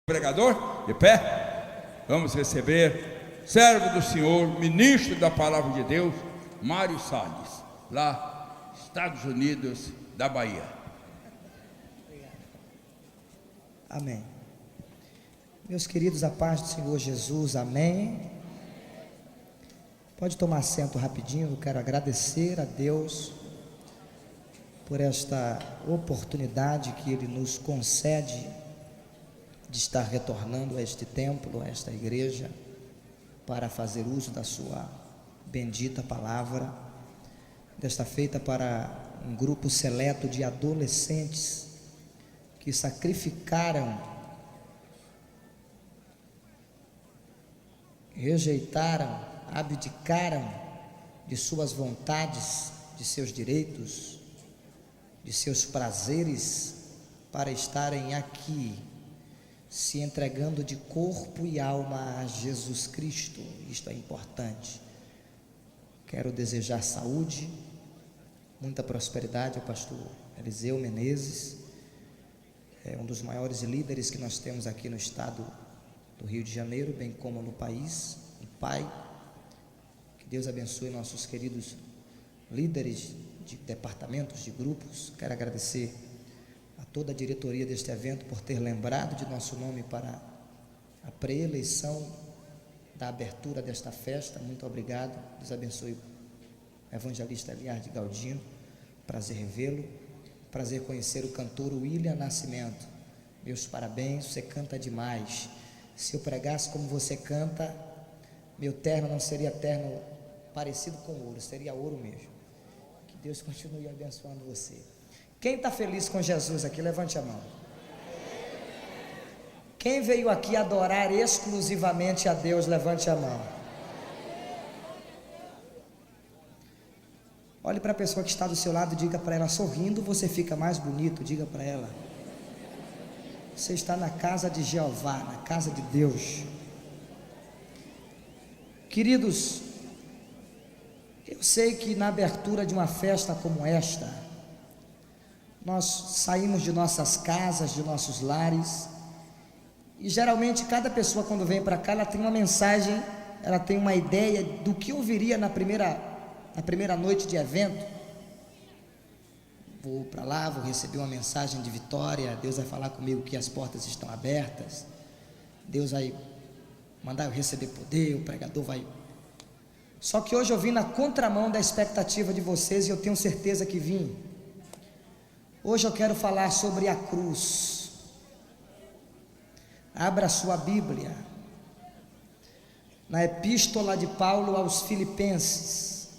Pregador, de pé, vamos receber servo do Senhor, ministro da Palavra de Deus, Mário Salles, lá, Estados Unidos da Bahia. Amém. Meus queridos, a paz do Senhor Jesus, amém. Pode tomar assento rapidinho. Eu quero agradecer a Deus por esta oportunidade que Ele nos concede de estar retornando a este templo, a esta igreja, para fazer uso da sua bendita palavra, desta feita para um grupo seleto de adolescentes que sacrificaram, rejeitaram, abdicaram de suas vontades, de seus direitos, de seus prazeres, para estarem aqui, se entregando de corpo e alma a Jesus Cristo. Isto é importante. Quero desejar saúde, muita prosperidade ao pastor Eliseu Menezes, é um dos maiores líderes que nós temos aqui no estado do Rio de Janeiro, bem como no país, um pai. Que Deus abençoe nossos queridos líderes de departamentos, de grupos. Quero agradecer a toda a diretoria deste evento por ter lembrado de nosso nome para a pré-eleição da abertura desta festa. Muito obrigado. Deus abençoe o evangelista Eliardo Galdino. Prazer revê-lo. Prazer conhecer o cantor William Nascimento. Meus parabéns, você canta demais. Se eu pregasse como você canta, meu terno não seria terno parecido com ouro, seria ouro mesmo. Que Deus continue abençoando você. Quem está feliz com Jesus aqui, levante a mão. Quem veio aqui adorar exclusivamente a Deus, levante a mão. Olhe para a pessoa que está do seu lado e diga para ela, sorrindo você fica mais bonito. Diga para ela, você está na casa de Jeová, na casa de Deus. Queridos, eu sei que na abertura de uma festa como esta, nós saímos de nossas casas, de nossos lares, e geralmente cada pessoa quando vem para cá, ela tem uma mensagem, ela tem uma ideia do que ouviria na primeira noite de evento. Vou para lá, vou receber uma mensagem de vitória, Deus vai falar comigo que as portas estão abertas, Deus vai mandar eu receber poder, o pregador vai... Só que hoje eu vim na contramão da expectativa de vocês e eu tenho certeza que vim. Hoje eu quero falar sobre a cruz. Abra sua Bíblia na Epístola de Paulo aos Filipenses.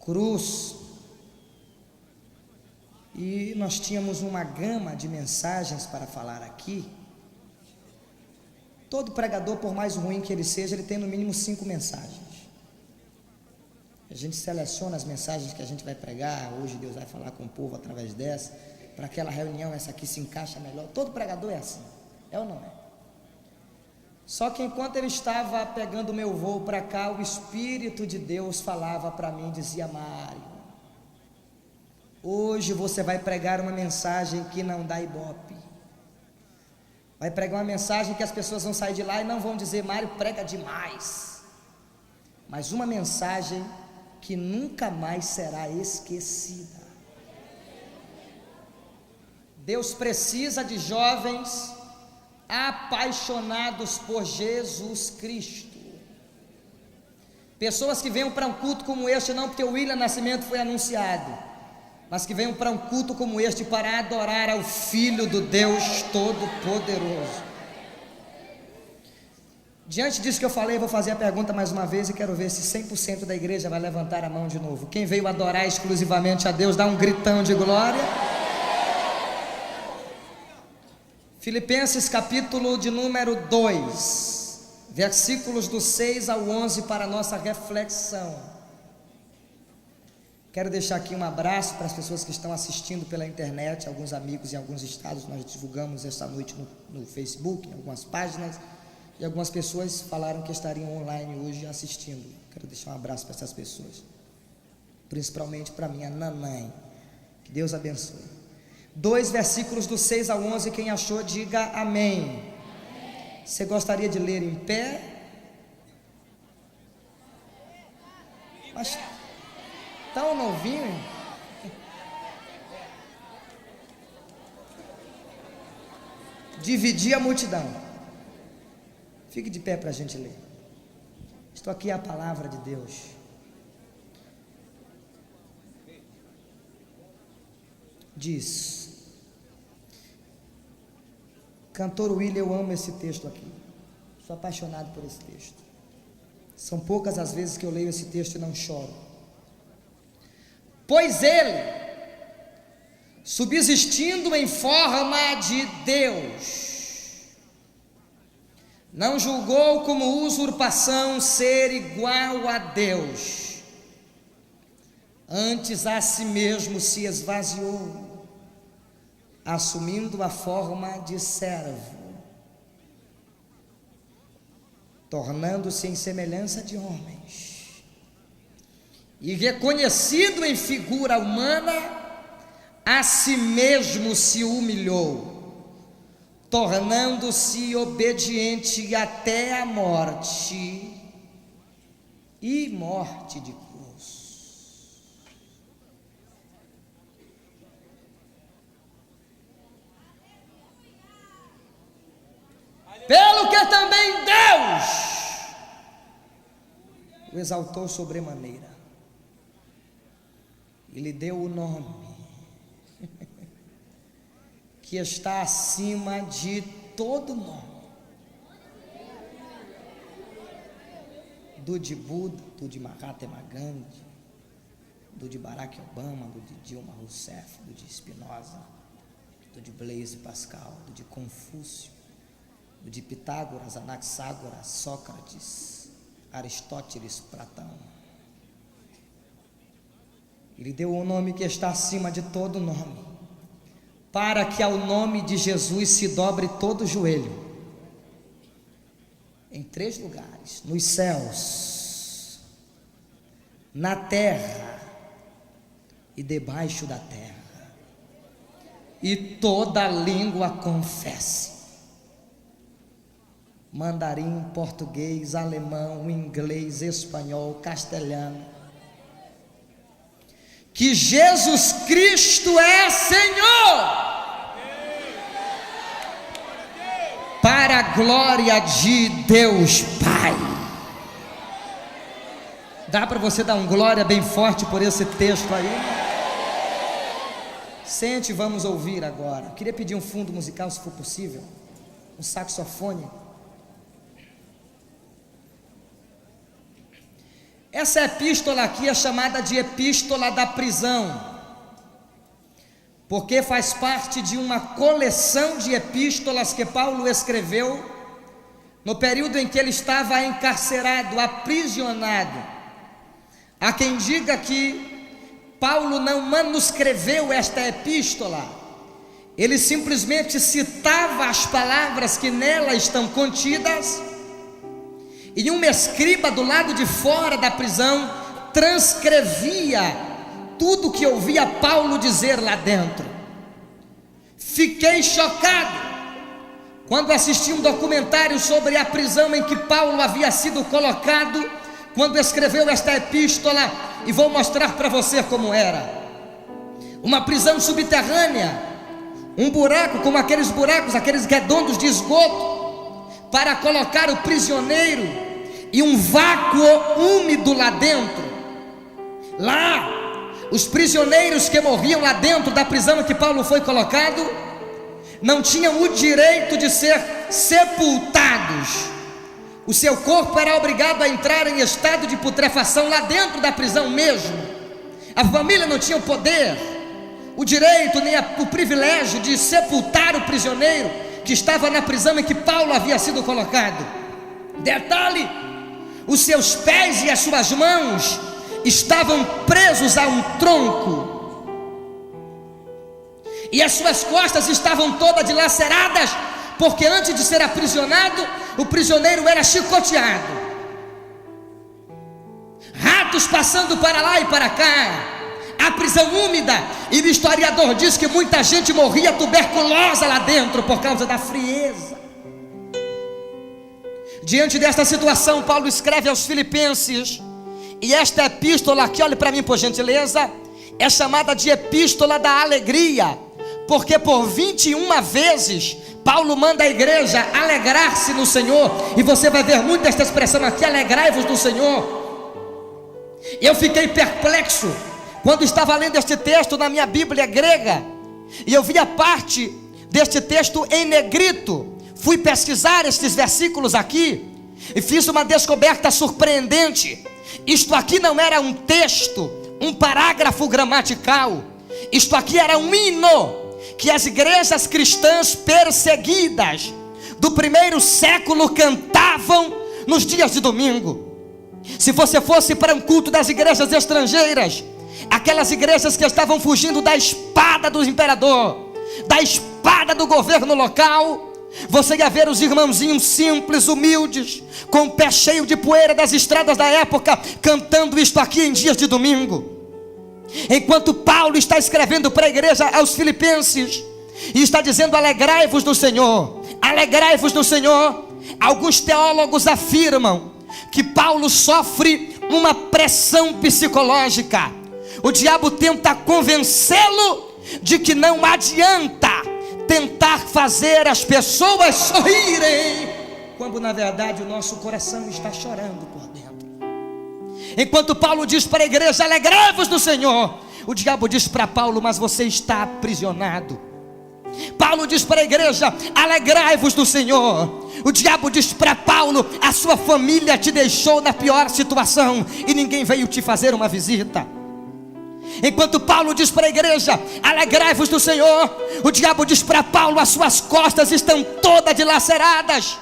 Cruz. E nós tínhamos uma gama de mensagens para falar aqui. Todo pregador, por mais ruim que ele seja, ele tem no mínimo 5 mensagens. A gente seleciona as mensagens que a gente vai pregar. Hoje Deus vai falar com o povo através dessa. Para aquela reunião, essa aqui se encaixa melhor. Todo pregador é assim, é ou não é? Só que enquanto ele estava pegando o meu voo para cá, o Espírito de Deus falava para mim, dizia, Mário, hoje você vai pregar uma mensagem que não dá ibope. Vai pregar uma mensagem que as pessoas vão sair de lá e não vão dizer, Mário prega demais. Mas uma mensagem que nunca mais será esquecida. Deus precisa de jovens apaixonados por Jesus Cristo. Pessoas que venham para um culto como este, não porque o William Nascimento foi anunciado, mas que venham para um culto como este para adorar ao Filho do Deus Todo-Poderoso. Diante disso que eu falei, vou fazer a pergunta mais uma vez e quero ver se 100% da igreja vai levantar a mão de novo. Quem veio adorar exclusivamente a Deus, dá um gritão de glória. Filipenses capítulo de número 2, versículos do 6 ao 11 para a nossa reflexão. Quero deixar aqui um abraço para as pessoas que estão assistindo pela internet, alguns amigos em alguns estados, nós divulgamos esta noite no Facebook, em algumas páginas, e algumas pessoas falaram que estariam online hoje assistindo. Quero deixar um abraço para essas pessoas, principalmente para minha nanãe, que Deus abençoe. 2 versículos do 6 ao 11, quem achou, diga amém. Você gostaria de ler em pé? Mas tão novinho. Dividir a multidão. Fique de pé para a gente ler. Estou aqui a palavra de Deus. Diz, cantor William, eu amo esse texto aqui, sou apaixonado por esse texto. São poucas as vezes que eu leio esse texto e não choro. Pois ele, subsistindo em forma de Deus, não julgou como usurpação ser igual a Deus, antes a si mesmo se esvaziou, assumindo a forma de servo, tornando-se em semelhança de homens, e reconhecido em figura humana, a si mesmo se humilhou, tornando-se obediente até a morte, e morte de cruz. Pelo que também Deus o exaltou sobremaneira e lhe deu o nome que está acima de todo nome, do de Buda, do de Mahatma Gandhi, do de Barack Obama, do de Dilma Rousseff, do de Spinoza, do de Blaise Pascal, do de Confúcio, do de Pitágoras, Anaxágoras, Sócrates, Aristóteles, Platão. Ele deu o nome que está acima de todo nome, para que ao nome de Jesus se dobre todo o joelho, em 3 lugares: nos céus, na terra e debaixo da terra, e toda língua confesse. Mandarim, português, alemão, inglês, espanhol, castelhano, que Jesus Cristo é Senhor, para a glória de Deus Pai. Dá para você dar um glória bem forte por esse texto aí? Sente, vamos ouvir agora. Queria pedir um fundo musical, se for possível, um saxofone. Essa epístola aqui é chamada de epístola da prisão, porque faz parte de uma coleção de epístolas que Paulo escreveu no período em que ele estava encarcerado, aprisionado. Há quem diga que Paulo não manuscreveu esta epístola, ele simplesmente citava as palavras que nela estão contidas, e um escriba do lado de fora da prisão transcrevia tudo que ouvia Paulo dizer lá dentro. Fiquei chocado quando assisti um documentário sobre a prisão em que Paulo havia sido colocado, quando escreveu esta epístola, e vou mostrar para você como era. Uma prisão subterrânea, um buraco como aqueles buracos, aqueles redondos de esgoto, para colocar o prisioneiro, e um vácuo úmido lá dentro. Lá, os prisioneiros que morriam lá dentro da prisão em que Paulo foi colocado, não tinham o direito de ser sepultados. O seu corpo era obrigado a entrar em estado de putrefação lá dentro da prisão mesmo. A família não tinha o poder, o direito, nem o privilégio de sepultar o prisioneiro que estava na prisão em que Paulo havia sido colocado. Detalhe: os seus pés e as suas mãos estavam presos a um tronco, e as suas costas estavam todas dilaceradas, porque antes de ser aprisionado, o prisioneiro era chicoteado, ratos passando para lá e para cá, a prisão úmida, e o historiador diz que muita gente morria tuberculosa lá dentro por causa da frieza. Diante desta situação, Paulo escreve aos Filipenses, e esta epístola aqui, olhe para mim por gentileza, é chamada de epístola da alegria, porque por 21 vezes Paulo manda a igreja alegrar-se no Senhor, e você vai ver muito esta expressão aqui, alegrai-vos no Senhor. Eu fiquei perplexo quando estava lendo este texto na minha Bíblia grega, e eu vi a parte deste texto em negrito. Fui pesquisar estes versículos aqui e fiz uma descoberta surpreendente. Isto aqui não era um texto, um parágrafo gramatical. Isto aqui era um hino que as igrejas cristãs perseguidas do primeiro século cantavam nos dias de domingo. Se você fosse para um culto das igrejas estrangeiras, aquelas igrejas que estavam fugindo da espada do imperador, da espada do governo local, você ia ver os irmãozinhos simples, humildes, com o pé cheio de poeira das estradas da época, cantando isto aqui em dias de domingo. Enquanto Paulo está escrevendo para a igreja aos Filipenses, e está dizendo: alegrai-vos no Senhor, alegrai-vos no Senhor. Alguns teólogos afirmam que Paulo sofre uma pressão psicológica. O diabo tenta convencê-lo de que não adianta tentar fazer as pessoas sorrirem, quando na verdade o nosso coração está chorando por dentro. Enquanto Paulo diz para a igreja: alegrai-vos no Senhor, o diabo diz para Paulo: mas você está aprisionado. Paulo diz para a igreja: alegrai-vos no Senhor, o diabo diz para Paulo: a sua família te deixou na pior situação e ninguém veio te fazer uma visita. Enquanto Paulo diz para a igreja: alegrai-vos no Senhor, o diabo diz para Paulo: as suas costas estão todas dilaceradas.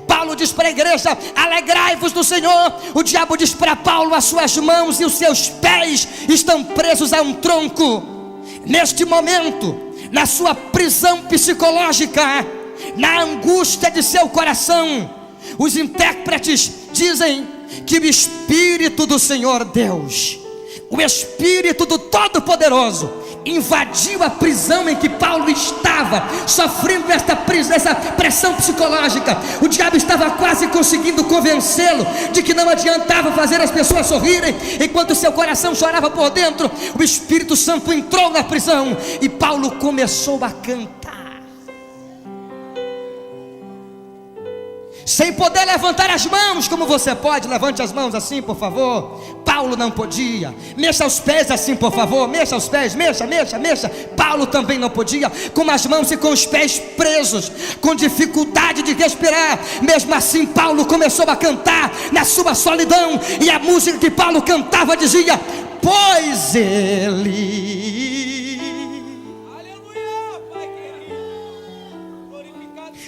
Paulo diz para a igreja: alegrai-vos no Senhor, o diabo diz para Paulo: as suas mãos e os seus pés estão presos a um tronco. Neste momento, na sua prisão psicológica, na angústia de seu coração, os intérpretes dizem que o Espírito do Senhor Deus, o Espírito do Todo-Poderoso, invadiu a prisão em que Paulo estava, sofrendo essa pressão psicológica. O diabo estava quase conseguindo convencê-lo de que não adiantava fazer as pessoas sorrirem. Enquanto seu coração chorava por dentro, o Espírito Santo entrou na prisão e Paulo começou a cantar. Sem poder levantar as mãos como você pode, levante as mãos assim, por favor. Paulo não podia. Mexa os pés assim, por favor. Mexa os pés, mexa. Paulo também não podia, com as mãos e com os pés presos, com dificuldade de respirar. Mesmo assim, Paulo começou a cantar na sua solidão, e a música que Paulo cantava dizia: pois ele,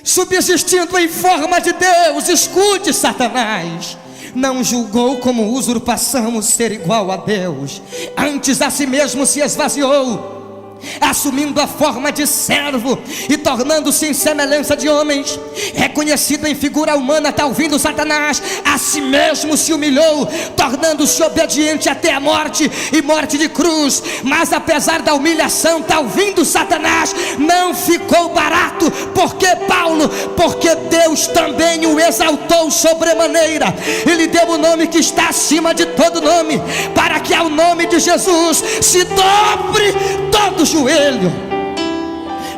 subsistindo em forma de Deus, escute, Satanás, não julgou como usurpação o ser igual a Deus, antes a si mesmo se esvaziou, assumindo a forma de servo e tornando-se em semelhança de homens, reconhecido em figura humana. Está ouvindo, Satanás? A si mesmo se humilhou, tornando-se obediente até a morte, e morte de cruz. Mas apesar da humilhação, está ouvindo, Satanás, não ficou barato. Porque Paulo? Porque Deus também o exaltou sobremaneira, e lhe deu o nome que está acima de todo nome, para que ao nome de Jesus se dobre todo joelho,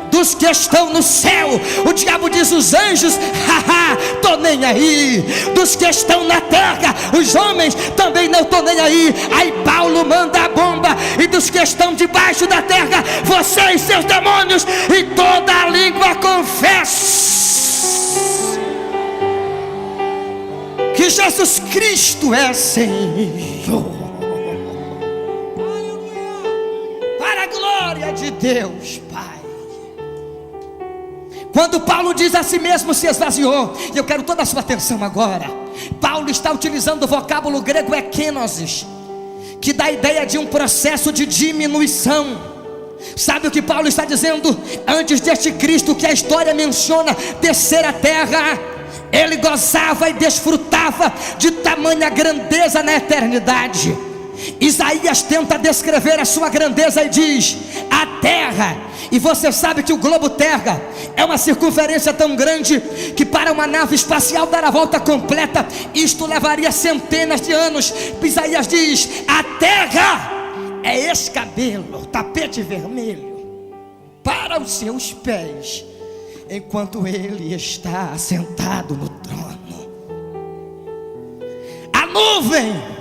dos que estão no céu. O diabo diz: os anjos, haha, tô nem aí. Dos que estão na terra, os homens, também não tô nem aí. Aí Paulo manda a bomba: e dos que estão debaixo da terra, você e seus demônios, e toda a língua confessa que Jesus Cristo é Senhor. Glória de Deus, Pai. Quando Paulo diz a si mesmo se esvaziou, e eu quero toda a sua atenção agora, Paulo está utilizando o vocábulo grego ekenosis, que dá a ideia de um processo de diminuição. Sabe o que Paulo está dizendo? Antes deste Cristo que a história menciona descer à terra, ele gozava e desfrutava de tamanha grandeza na eternidade. Isaías tenta descrever a sua grandeza e diz: a terra. E você sabe que o globo terra é uma circunferência tão grande que para uma nave espacial dar a volta completa, isto levaria centenas de anos. Isaías diz: a terra é escabelo, tapete vermelho para os seus pés, enquanto ele está assentado no trono. A nuvem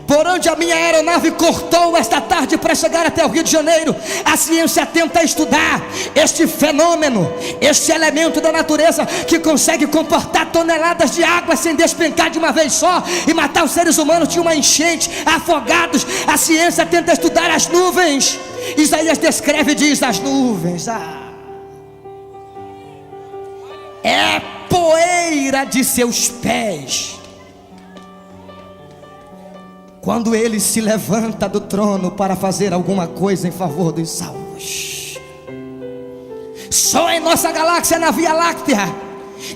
por onde a minha aeronave cortou esta tarde para chegar até o Rio de Janeiro, a ciência tenta estudar este fenômeno, este elemento da natureza que consegue comportar toneladas de água sem despencar de uma vez só e matar os seres humanos de uma enchente, afogados. A ciência tenta estudar as nuvens. Isaías descreve e diz: as nuvens, é poeira de seus pés quando ele se levanta do trono para fazer alguma coisa em favor dos salvos. Só em nossa galáxia, na Via Láctea,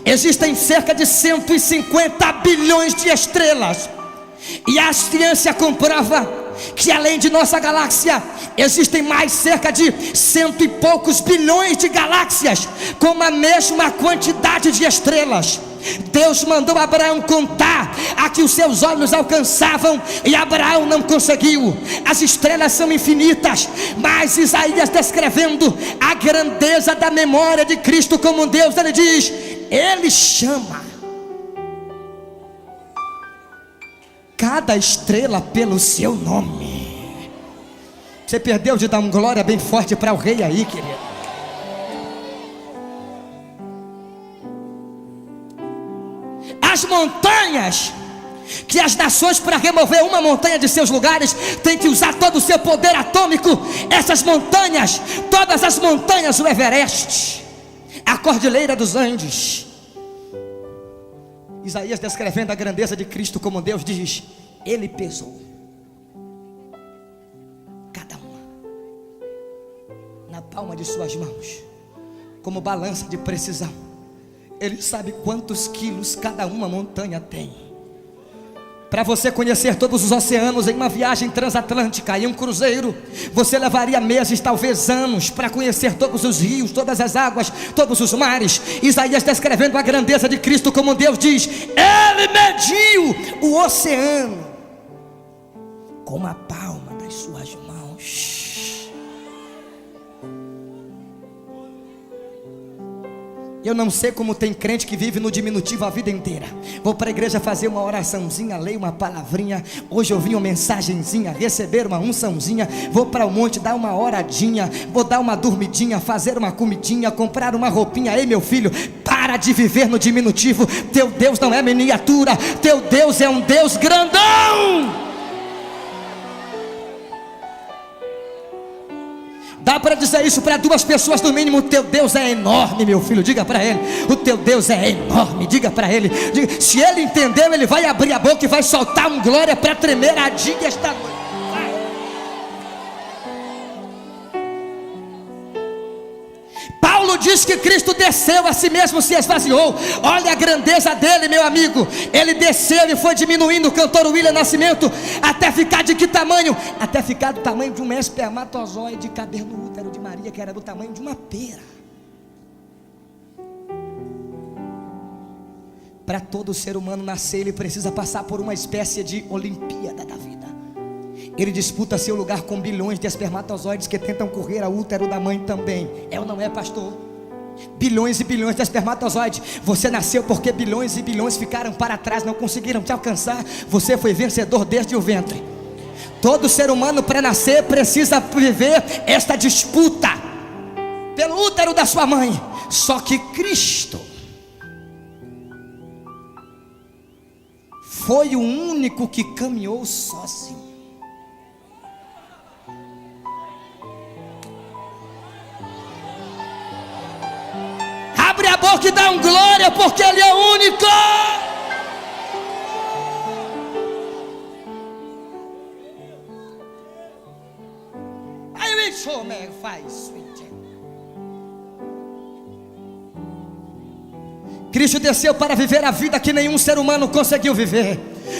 existem cerca de 150 bilhões de estrelas. E a ciência comprova que além de nossa galáxia, existem mais cerca de 100 e poucos bilhões de galáxias com a mesma quantidade de estrelas. Deus mandou Abraão contar a que os seus olhos alcançavam, e Abraão não conseguiu. As estrelas são infinitas, mas Isaías, descrevendo a grandeza da memória de Cristo como Deus, ele diz: ele chama cada estrela pelo seu nome. Você perdeu de dar um glória bem forte para o rei aí, querido. As montanhas, que as nações, para remover uma montanha de seus lugares, tem que usar todo o seu poder atômico. Essas montanhas, todas as montanhas, o Everest, a Cordilheira dos Andes. Isaías, descrevendo a grandeza de Cristo como Deus, diz: ele pesou cada uma na palma de suas mãos, como balança de precisão. Ele sabe quantos quilos cada uma montanha tem. Para você conhecer todos os oceanos em uma viagem transatlântica, em um cruzeiro, você levaria meses, talvez anos, para conhecer todos os rios, todas as águas, todos os mares. Isaías, descrevendo a grandeza de Cristo como Deus, diz: ele mediu o oceano com a palma das suas mãos. Eu não sei como tem crente que vive no diminutivo a vida inteira. Vou para a igreja fazer uma oraçãozinha, leio uma palavrinha. Hoje eu vim uma mensagenzinha, receber uma unçãozinha. Vou para o monte dar uma oradinha, vou dar uma dormidinha, fazer uma comidinha, comprar uma roupinha. Ei, meu filho, para de viver no diminutivo. Teu Deus não é miniatura, teu Deus é um Deus grandão. Dá para dizer isso para duas pessoas no mínimo: o teu Deus é enorme, meu filho. Diga para ele: o teu Deus é enorme. Diga para ele. Diga. Se ele entendeu, ele vai abrir a boca e vai soltar um glória para tremer a diga esta noite. Paulo diz que Cristo desceu, a si mesmo se esvaziou. Olha a grandeza dele, meu amigo. Ele desceu e foi diminuindo, o cantor William Nascimento, até ficar de que tamanho? Até ficar do tamanho de um espermatozoide caber no útero de Maria, que era do tamanho de uma pera. Para todo ser humano nascer, ele precisa passar por uma espécie de Olimpíada da vida. Ele disputa seu lugar com bilhões de espermatozoides que tentam correr ao útero da mãe também. É ou não é, pastor? Bilhões e bilhões de espermatozoides. Você nasceu porque bilhões e bilhões ficaram para trás, não conseguiram te alcançar. Você foi vencedor desde o ventre. Todo ser humano, para nascer, precisa viver esta disputa pelo útero da sua mãe. Só que Cristo foi o único que caminhou sozinho. Abre a boca e dá um glória, porque ele é único. Aí o show faz. Cristo desceu para viver a vida que nenhum ser humano conseguiu viver.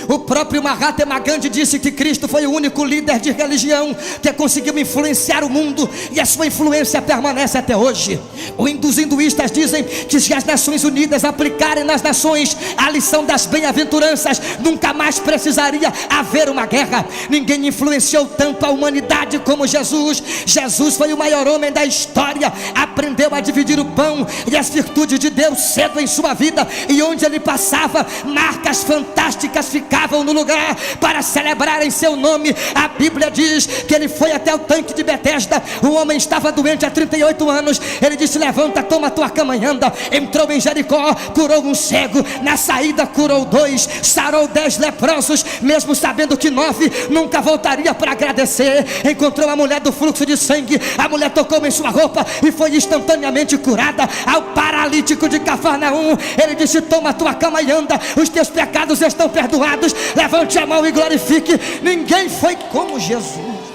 O próprio Mahatma Gandhi disse que Cristo foi o único líder de religião que conseguiu influenciar o mundo, e a sua influência permanece até hoje. Os hinduístas dizem que se as Nações Unidas aplicarem nas nações a lição das bem-aventuranças, nunca mais precisaria haver uma guerra. Ninguém influenciou tanto a humanidade como Jesus. Jesus foi o maior homem da história, aprendeu a dividir o pão e as virtudes de Deus cedo em sua vida, e onde ele passava, marcas fantásticas ficavam no lugar para celebrar em seu nome. A Bíblia diz que ele foi até o tanque de Betesda. O homem estava doente há 38 anos. Ele disse: levanta, toma a tua cama e anda. Entrou em Jericó, curou um cego, na saída curou 2, sarou 10 leprosos, mesmo sabendo que 9 nunca voltaria para agradecer. Encontrou a mulher do fluxo de sangue, a mulher tocou em sua roupa e foi instantaneamente curada. Ao paralítico de Cafarnaum, ele disse: toma a tua cama e anda, os teus pecados estão perdoados. Levante a mão e glorifique. Ninguém foi como Jesus.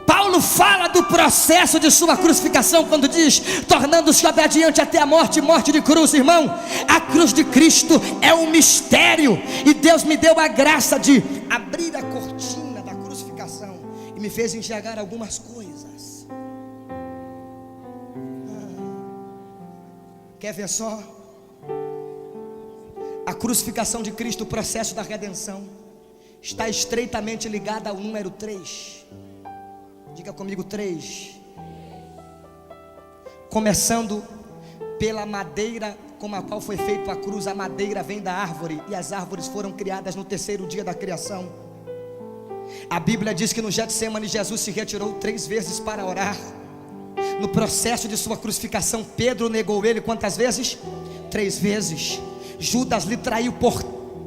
Paulo fala do processo de sua crucificação quando diz: tornando-se obediente até a morte, morte de cruz. Irmão, a cruz de Cristo é um mistério, e Deus me deu a graça de abrir a cortina da crucificação e me fez enxergar algumas coisas. Quer ver só? A crucificação de Cristo, o processo da redenção, está estreitamente ligada ao número 3. Diga comigo: 3. Começando pela madeira com a qual foi feita a cruz. A madeira vem da árvore, e as árvores foram criadas no 3º dia da criação. A Bíblia diz que no Getsemane Jesus se retirou 3 vezes para orar. No processo de sua crucificação, Pedro negou ele quantas vezes? 3 vezes. Judas lhe traiu por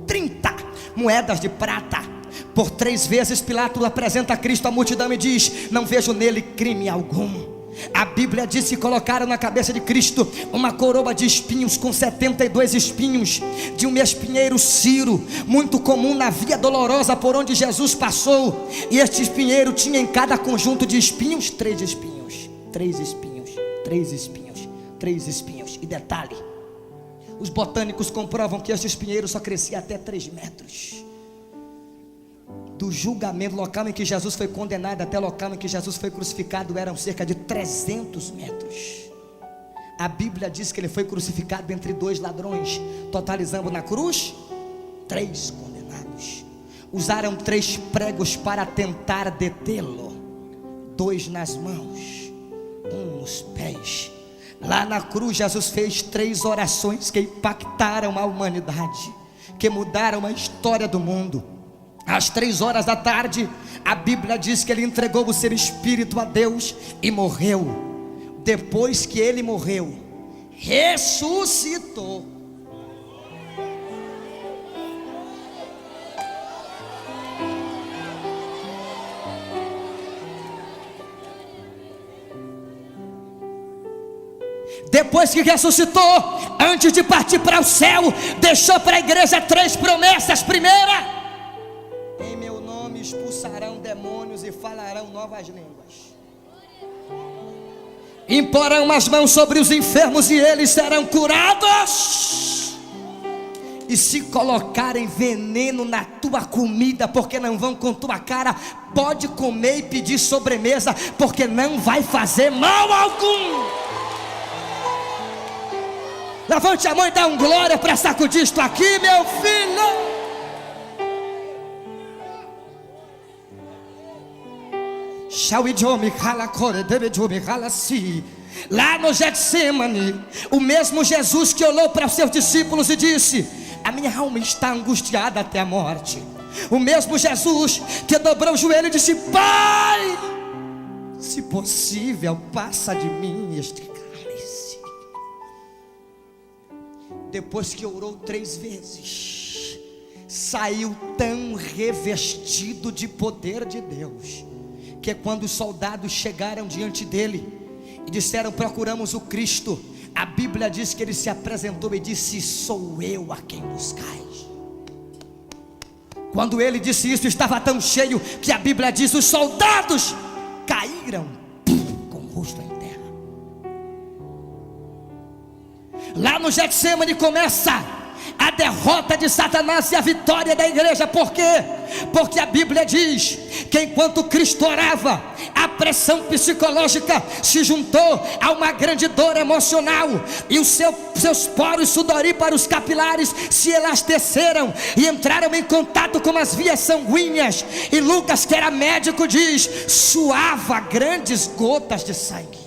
30 moedas de prata. Por 3 vezes Pilatos apresenta a Cristo à multidão e diz: não vejo nele crime algum. A Bíblia diz que colocaram na cabeça de Cristo uma coroa de espinhos com 72 espinhos, de um espinheiro Ciro, muito comum na via dolorosa por onde Jesus passou. E este espinheiro tinha em cada conjunto de espinhos 3 espinhos, 3 espinhos, 3 espinhos, 3 espinhos. E detalhe, os botânicos comprovam que este espinheiro só crescia até 3 metros. Do julgamento, local em que Jesus foi condenado, até o local em que Jesus foi crucificado, eram cerca de 300 metros. A Bíblia diz que ele foi crucificado entre 2 ladrões, totalizando na cruz 3 condenados. Usaram 3 pregos para tentar detê-lo, 2 nas mãos, 1 nos pés. Lá na cruz Jesus fez 3 orações que impactaram a humanidade, que mudaram a história do mundo. Às 3 horas da tarde, a Bíblia diz que ele entregou o seu espírito a Deus e morreu. Depois que ele morreu, ressuscitou. Depois que ressuscitou, antes de partir para o céu, deixou para a igreja 3 promessas. Primeira: em meu nome expulsarão demônios e falarão novas línguas. Imporão as mãos sobre os enfermos e eles serão curados. E se colocarem veneno na tua comida, porque não vão com tua cara, pode comer e pedir sobremesa, porque não vai fazer mal algum. Levante a mão e dá um glória para sacudir isto aqui, meu filho. Lá no Getsemane, o mesmo Jesus que olhou para os seus discípulos e disse: a minha alma está angustiada até a morte. O mesmo Jesus que dobrou o joelho e disse: Pai, se possível, passa de mim este cálice. Depois que orou 3 vezes, saiu tão revestido de poder de Deus, que quando os soldados chegaram diante dele e disseram: procuramos o Cristo, a Bíblia diz que ele se apresentou e disse: sou eu a quem buscais. Quando ele disse isso, estava tão cheio que a Bíblia diz: os soldados caíram com o rosto em terra. Lá no Getsêmani começa a derrota de Satanás e a vitória da igreja. Por quê? Porque a Bíblia diz que enquanto Cristo orava, a pressão psicológica se juntou a uma grande dor emocional, e os seus poros sudoríparos capilares se elasteceram e entraram em contato com as vias sanguíneas, e Lucas, que era médico, diz: suava grandes gotas de sangue.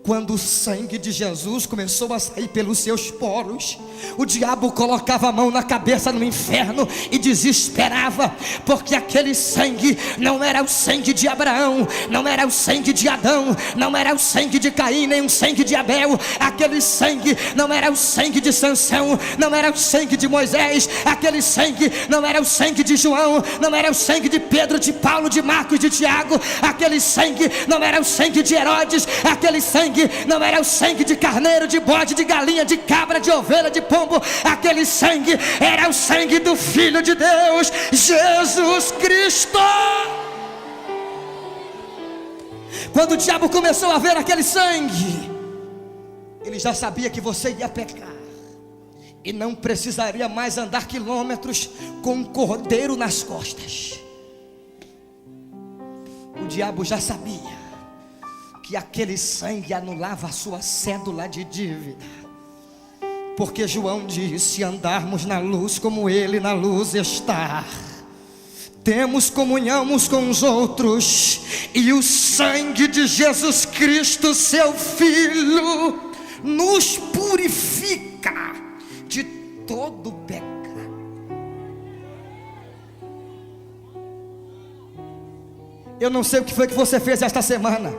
Quando o sangue de Jesus começou a sair pelos seus poros, o diabo colocava a mão na cabeça no inferno e desesperava, porque aquele sangue não era o sangue de Abraão, não era o sangue de Adão, não era o sangue de Caim, nem o sangue de Abel. Aquele sangue não era o sangue de Sansão, não era o sangue de Moisés. Aquele sangue não era o sangue de João, não era o sangue de Pedro, de Paulo, de Marcos, de Tiago. Aquele sangue não era o sangue de Herodes. Aquele sangue não era o sangue de carneiro, de bode, de galinha, de cabra, de ovelha, de pombo. Aquele sangue era o sangue do Filho de Deus, Jesus Cristo. Quando o diabo começou a ver aquele sangue, ele já sabia que você ia pecar e não precisaria mais andar quilômetros com um cordeiro nas costas. O diabo já sabia que aquele sangue anulava a sua cédula de dívida, porque João disse: andarmos na luz como ele na luz está, temos comunhão uns com os outros, e o sangue de Jesus Cristo, seu Filho, nos purifica de todo pecado. Eu não sei o que foi que você fez esta semana,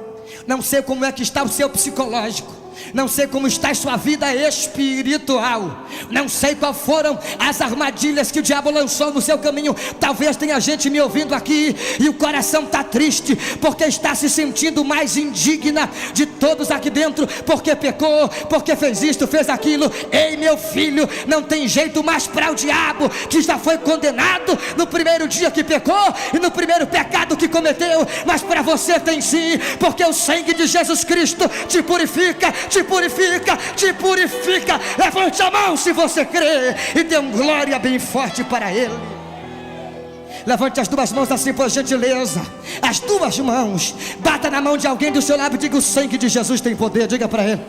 não sei como é que está o seu psicológico, não sei como está a sua vida espiritual, não sei quais foram as armadilhas que o diabo lançou no seu caminho. Talvez tenha gente me ouvindo aqui e o coração está triste, porque está se sentindo mais indigna de todos aqui dentro, porque pecou, porque fez isto, fez aquilo. Ei, meu filho, não tem jeito mais para o diabo, que já foi condenado no primeiro dia que pecou e no primeiro pecado que cometeu. Mas para você tem sim, porque o sangue de Jesus Cristo te purifica, te purifica, te purifica. Levante a mão se você crê e dê glória bem forte para Ele. Levante as duas mãos assim, por gentileza. As duas mãos. Bata na mão de alguém do seu lado e diga: o sangue de Jesus tem poder. Diga para ele: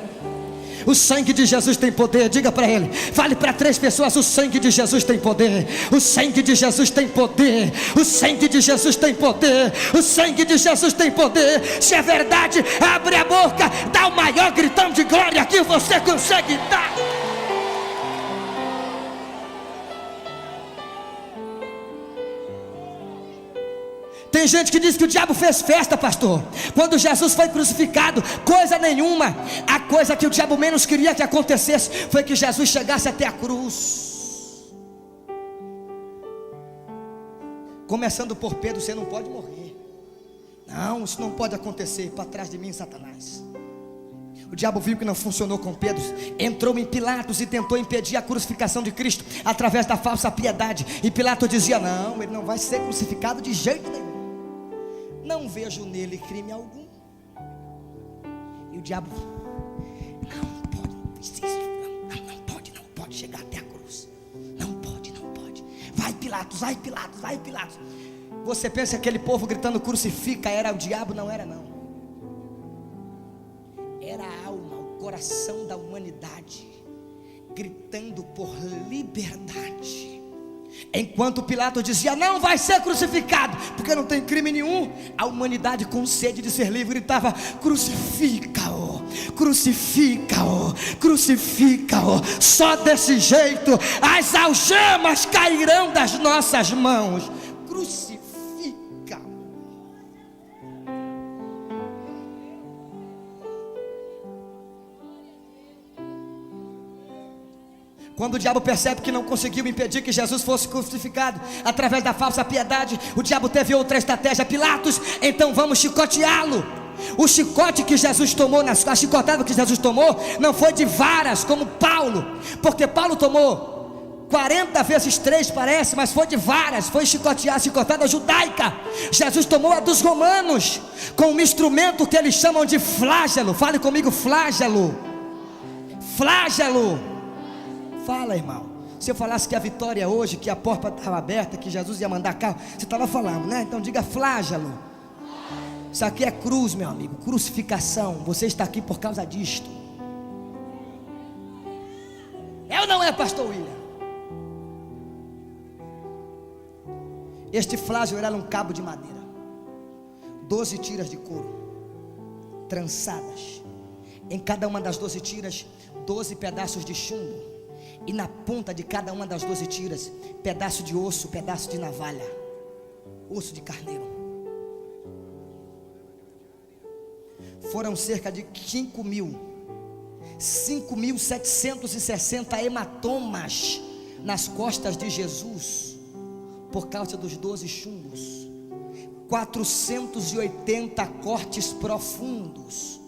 o sangue de Jesus tem poder. Diga para ele. Fale para 3 pessoas: o sangue de Jesus tem poder. O sangue de Jesus tem poder. O sangue de Jesus tem poder. O sangue de Jesus tem poder. Se é verdade, abre a boca, dá o maior gritão de glória que você consegue dar. Tem gente que diz que o diabo fez festa, pastor, quando Jesus foi crucificado. Coisa nenhuma. A coisa que o diabo menos queria que acontecesse foi que Jesus chegasse até a cruz. Começando por Pedro: você não pode morrer. Não, isso não pode acontecer. Para trás de mim, Satanás. O diabo viu que não funcionou com Pedro, entrou em Pilatos e tentou impedir a crucificação de Cristo através da falsa piedade. E Pilatos dizia: não, ele não vai ser crucificado de jeito nenhum, não vejo nele crime algum. E o diabo: não pode, não pode chegar até a cruz. Não pode. Vai Pilatos, vai Pilatos, vai Pilatos. Você pensa que aquele povo gritando crucifica era o diabo? Não era, não. Era a alma, o coração da humanidade gritando por liberdade. Enquanto Pilatos dizia: não vai ser crucificado porque não tem crime nenhum, a humanidade, com sede de ser livre, gritava: crucifica-o, crucifica-o, crucifica-o. Só desse jeito as algemas cairão das nossas mãos. Crucifica. Quando o diabo percebe que não conseguiu impedir que Jesus fosse crucificado através da falsa piedade, o diabo teve outra estratégia. Pilatos, então vamos chicoteá-lo. O chicote que Jesus tomou, a chicotada que Jesus tomou, não foi de varas como Paulo, porque Paulo tomou 40 vezes 3 parece, mas foi de varas, foi chicotada judaica. Jesus tomou a dos romanos, com um instrumento que eles chamam de flagelo. Fale comigo, flagelo. Flagelo. Fala, irmão. Se eu falasse que a vitória hoje, que a porta estava aberta, que Jesus ia mandar carro, você estava falando, né? Então diga flagelo. Isso aqui é cruz, meu amigo, crucificação. Você está aqui por causa disto. É ou não é, pastor William? Este flagelo era um cabo de madeira, 12 tiras de couro, trançadas. Em cada uma das 12 tiras, 12 pedaços de chumbo. E na ponta de cada uma das 12 tiras, pedaço de osso, pedaço de navalha, osso de carneiro. Foram cerca de 5.760 hematomas nas costas de Jesus, por causa dos 12 chumbos. 480 cortes profundos,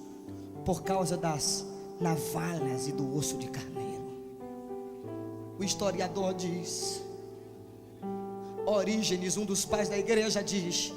por causa das navalhas e do osso de carneiro. O historiador diz, Orígenes, um dos pais da igreja, diz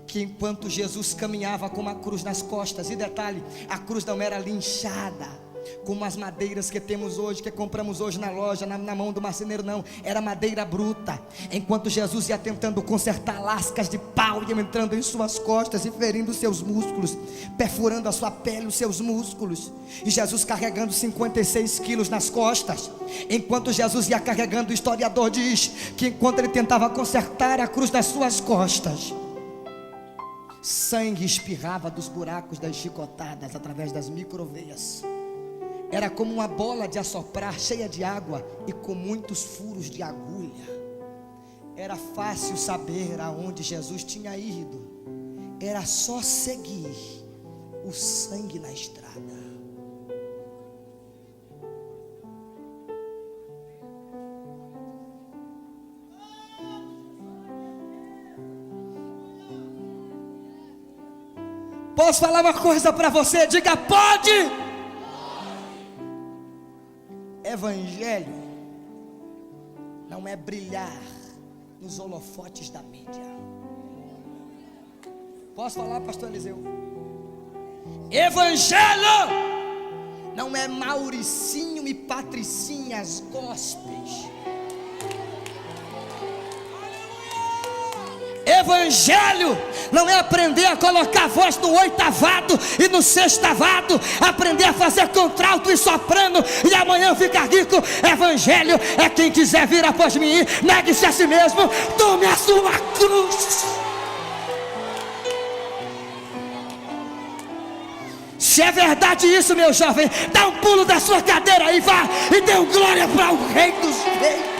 que enquanto Jesus caminhava com uma cruz nas costas, e detalhe, a cruz não era linchada como as madeiras que temos hoje, que compramos hoje na loja, na mão do marceneiro, não, era madeira bruta. Enquanto Jesus ia tentando consertar lascas de pau, ia entrando em suas costas e ferindo seus músculos, perfurando a sua pele, os seus músculos, e Jesus carregando 56 quilos nas costas. Enquanto Jesus ia carregando, o historiador diz que enquanto ele tentava consertar a cruz das suas costas, sangue espirrava dos buracos das chicotadas através das microveias. Era como uma bola de assoprar, cheia de água e com muitos furos de agulha. Era fácil saber aonde Jesus tinha ido. Era só seguir o sangue na estrada. Posso falar uma coisa para você? Diga, pode! Evangelho não é brilhar nos holofotes da mídia. Posso falar, pastor Eliseu? Evangelho não é Mauricinho e Patricinhas gospels. Evangelho não é aprender a colocar a voz no oitavado e no sextavado, aprender a fazer contralto e soprano e amanhã ficar rico. Evangelho é quem quiser vir após mim, negue-se a si mesmo, tome a sua cruz. Se é verdade isso, meu jovem, dá um pulo da sua cadeira e vá e dê glória para o Rei dos Reis.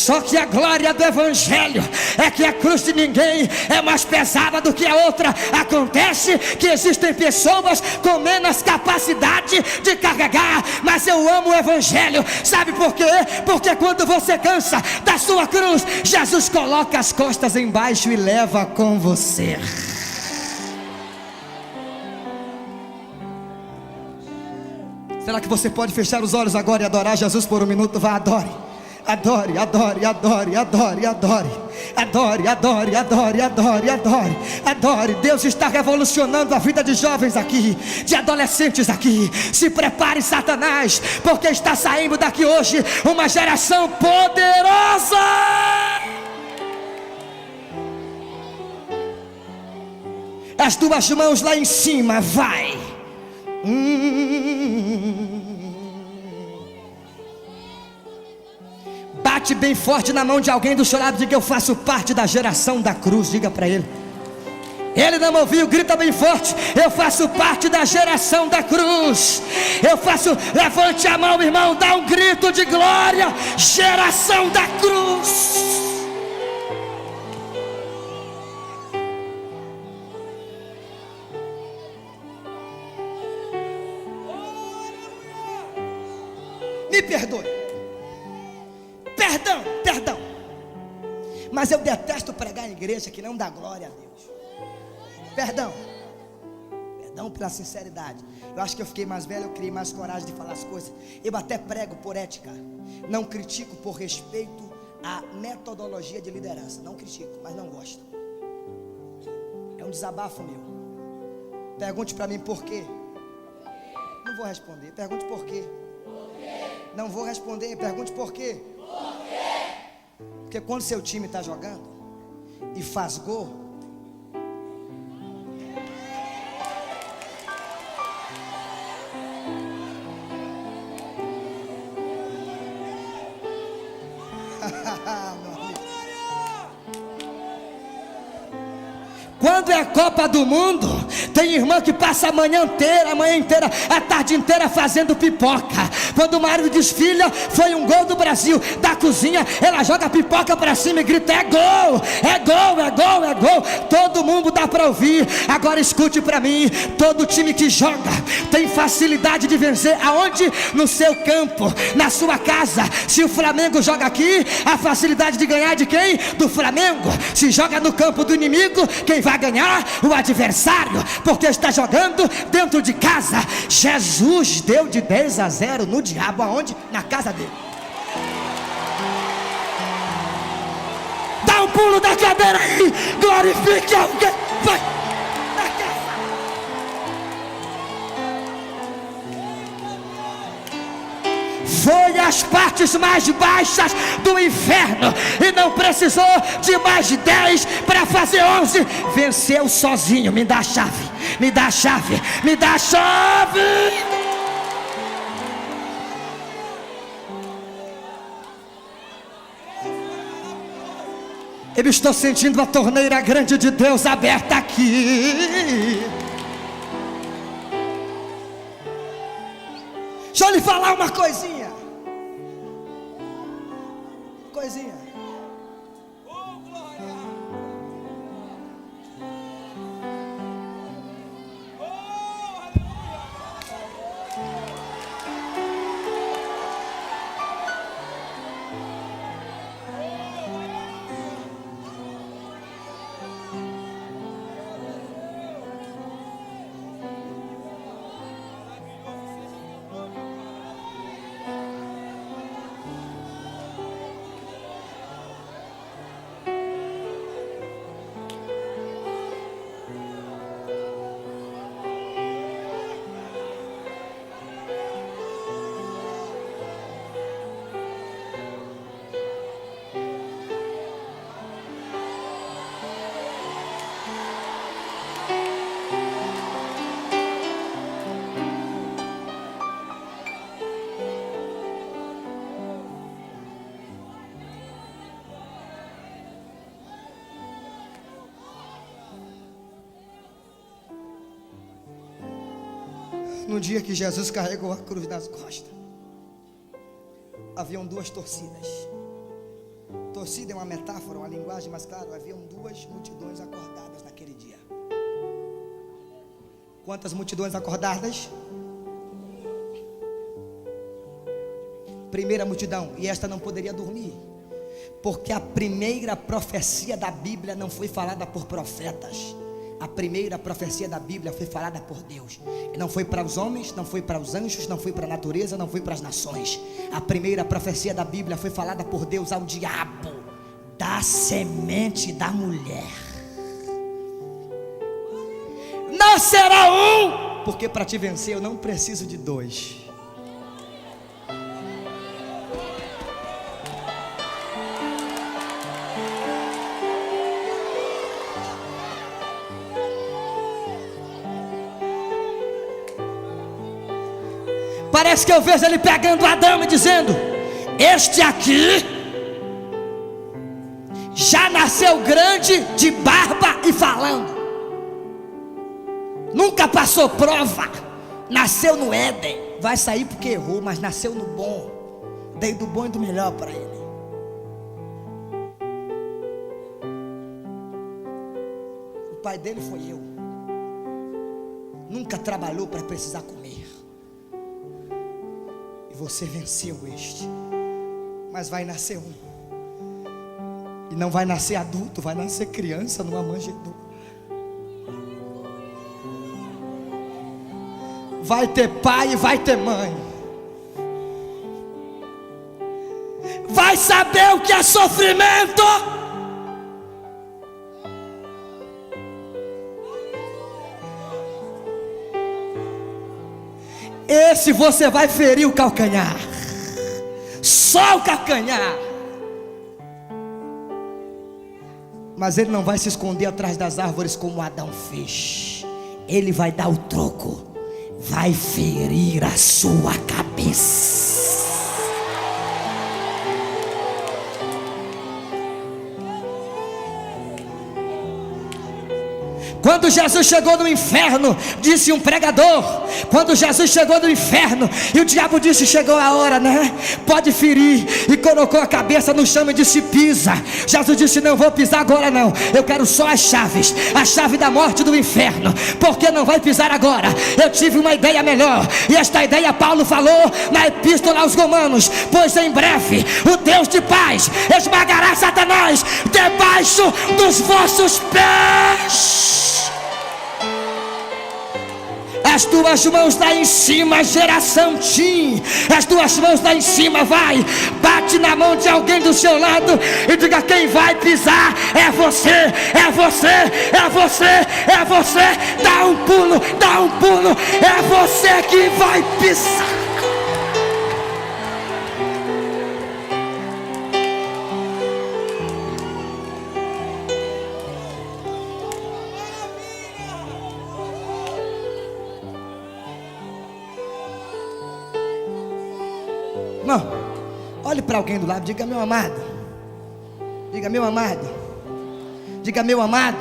Só que a glória do Evangelho é que a cruz de ninguém é mais pesada do que a outra. Acontece que existem pessoas com menos capacidade de carregar, mas eu amo o Evangelho. Sabe por quê? Porque quando você cansa da sua cruz, Jesus coloca as costas embaixo e leva com você. Será que você pode fechar os olhos agora e adorar Jesus por um minuto? Vá, adore. Adore, adore, adore, adore, adore. Adore, adore, adore, adore, adore. Adore. Deus está revolucionando a vida de jovens aqui, de adolescentes aqui. Se prepare, Satanás, porque está saindo daqui hoje uma geração poderosa. As duas mãos lá em cima, vai. Bate bem forte na mão de alguém do seu lado. Diga, eu faço parte da geração da cruz. Diga para ele. Ele não ouviu, grita bem forte. Eu faço parte da geração da cruz. Levante a mão, irmão, dá um grito de glória. Geração da cruz. Me perdoe. Perdão. Mas eu detesto pregar em igreja que não dá glória a Deus. Perdão pela sinceridade. Eu acho que eu fiquei mais velho, eu criei mais coragem de falar as coisas. Eu até prego por ética. Não critico por respeito à metodologia de liderança. Não critico, mas não gosto. É um desabafo meu. Pergunte para mim por quê. Não vou responder. Pergunte por quê. Não vou responder. Pergunte por quê. Porque quando seu time está jogando e faz gol, quando é a Copa do Mundo, tem irmã que passa a manhã inteira, a tarde inteira fazendo pipoca. Quando o marido diz: filha, foi um gol do Brasil, da cozinha ela joga a pipoca para cima e grita: é gol, é gol, é gol, é gol. Todo mundo dá para ouvir. Agora escute para mim: todo time que joga tem facilidade de vencer. Aonde? No seu campo, na sua casa. Se o Flamengo joga aqui, a facilidade de ganhar é de quem? Do Flamengo. Se joga no campo do inimigo, quem vai ganhar? O adversário, porque está jogando dentro de casa. Jesus deu de 10-0 no diabo. Aonde? Na casa dele. Dá um pulo da cadeira aí, glorifique alguém. Vai. Foi às partes mais baixas do inferno e não precisou de mais de 10 para fazer 11. Venceu sozinho. Me dá a chave, me dá a chave, me dá a chave. Eu estou sentindo a torneira grande de Deus aberta aqui. Deixa eu lhe falar uma coisinha. No dia que Jesus carregou a cruz nas costas, haviam duas torcidas. Torcida é uma metáfora, uma linguagem, mas claro, haviam duas multidões acordadas naquele dia. Quantas multidões acordadas? Primeira multidão, e esta não poderia dormir, porque a primeira profecia da Bíblia não foi falada por profetas. A primeira profecia da Bíblia foi falada por Deus. E não foi para os homens, não foi para os anjos, não foi para a natureza, não foi para as nações. A primeira profecia da Bíblia foi falada por Deus ao diabo: da semente da mulher nascerá um. Porque para te vencer eu não preciso de dois. Parece que eu vejo ele pegando Adão e dizendo: este aqui já nasceu grande, de barba e falando. nunca passou prova, nasceu no Éden. Vai sair porque errou, mas nasceu no bom. Dei do bom e do melhor para ele. O pai dele foi eu. Nunca trabalhou para precisar comer. E você venceu este. Mas vai nascer um. E não vai nascer adulto, vai nascer criança numa manjedoura. Vai ter pai e vai ter mãe. Vai saber o que é sofrimento. Esse você vai ferir o calcanhar. Só o calcanhar. Mas ele não vai se esconder atrás das árvores como Adão fez. Ele vai dar o troco. Vai ferir a sua cabeça. Quando Jesus chegou no inferno, disse um pregador, quando Jesus chegou no inferno, e o diabo disse, chegou a hora, né? Pode ferir, e colocou a cabeça no chão e disse, pisa. Jesus disse, não vou pisar agora não, eu quero só as chaves, a chave da morte do inferno. Porque não vai pisar agora? Eu tive uma ideia melhor, e esta ideia Paulo falou na epístola aos Romanos, pois em breve o Deus de paz esmagará Satanás debaixo dos vossos pés. As tuas mãos lá em cima, geração Tim. As tuas mãos lá em cima, vai. Bate na mão de alguém do seu lado e diga, quem vai pisar é você, é você, é você, é você. Dá um pulo, é você que vai pisar. Não, olhe para alguém do lado, diga, meu amado. Diga, meu amado. Diga, meu amado.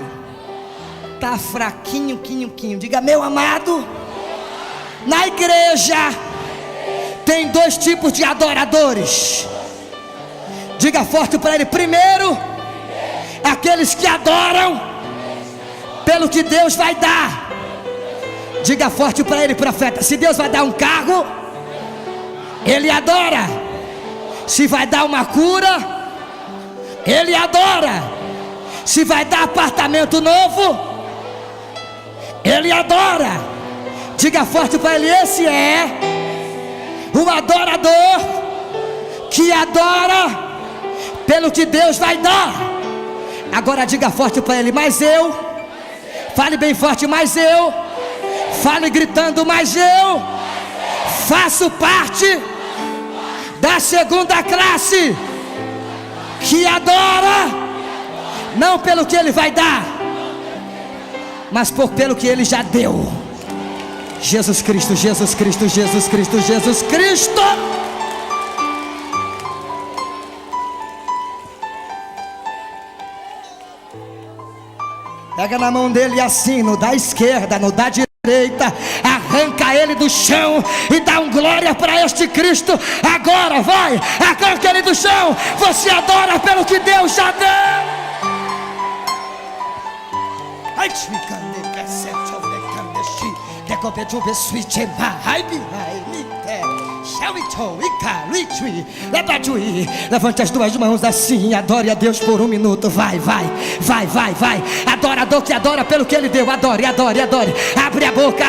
Tá fraquinho, quinho. Diga, meu amado. Na igreja tem dois tipos de adoradores. Diga forte para ele. Primeiro, aqueles que adoram pelo que Deus vai dar. Diga forte para ele, profeta. Se Deus vai dar um carro, ele adora. Se vai dar uma cura, ele adora. Se vai dar apartamento novo, ele adora. Diga forte para ele, esse é o adorador que adora pelo que Deus vai dar. Agora diga forte para ele, mas eu, fale bem forte, mas eu, fale gritando, mas eu faço parte da segunda classe que adora não pelo que ele vai dar, mas pelo que ele já deu. Jesus Cristo, Jesus Cristo, Jesus Cristo, Jesus Cristo. Pega na mão dele assim, no da esquerda, no da direita, arranca ele do chão e dá um glória para este Cristo. Agora vai, arranca ele do chão. Você adora pelo que Deus já deu. Levante as duas mãos assim, adore a Deus por um minuto. Vai. Adorador que adora pelo que ele deu. Adore. Abre a boca.